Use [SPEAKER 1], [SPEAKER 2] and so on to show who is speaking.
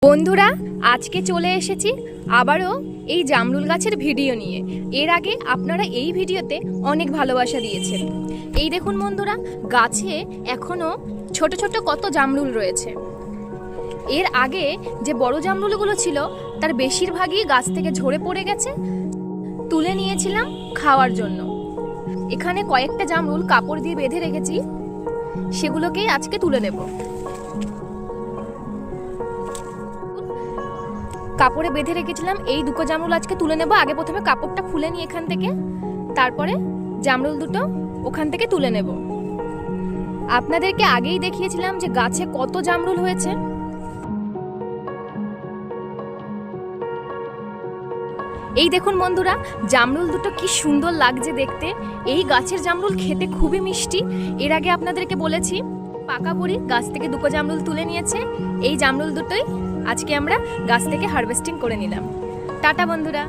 [SPEAKER 1] বন্ধুরা আজকে চলে এসেছি আবারও এই জামরুল গাছের ভিডিও নিয়ে। এর আগে আপনারা এই ভিডিওতে অনেক ভালোবাসা দিয়েছেন। এই দেখুন বন্ধুরা, গাছে এখনো ছোট ছোট কত জামরুল রয়েছে। এর আগে যে বড় জামরুলগুলো ছিল তার বেশিরভাগই গাছ থেকে ঝরে পড়ে গেছে, তুলে নিয়েছিলাম খাওয়ার জন্য। এখানে কয়েকটা জামরুল কাপড় দিয়ে বেঁধে রেখেছি, সেগুলোকেই আজকে তুলে নেব। কাপড়ে বেঁধে রেখেছিলাম এই দুটো জামরুল আজকে তুলে নেব। আগে প্রথমে কাপড়টা খুলে নিই এখান থেকে, তারপরে জামরুল দুটো ওখান থেকে তুলে নেব। আপনাদেরকে আগেই দেখিয়েছিলাম যে গাছে কত জামরুল হয়েছে। এই দেখুন বন্ধুরা, জামরুল দুটো কি সুন্দর লাগছে দেখতে। এই গাছের জামরুল খেতে খুবই মিষ্টি। এর আগে আপনাদেরকে বলেছি পাকা বুড়ি গাছ থেকে দুটো জামরুল তুলে নিয়েছে। এই জামরুল দুটোই আজকে আমরা গাছ থেকে হারভেস্টিং করে নিলাম। টাটা বন্ধুরা।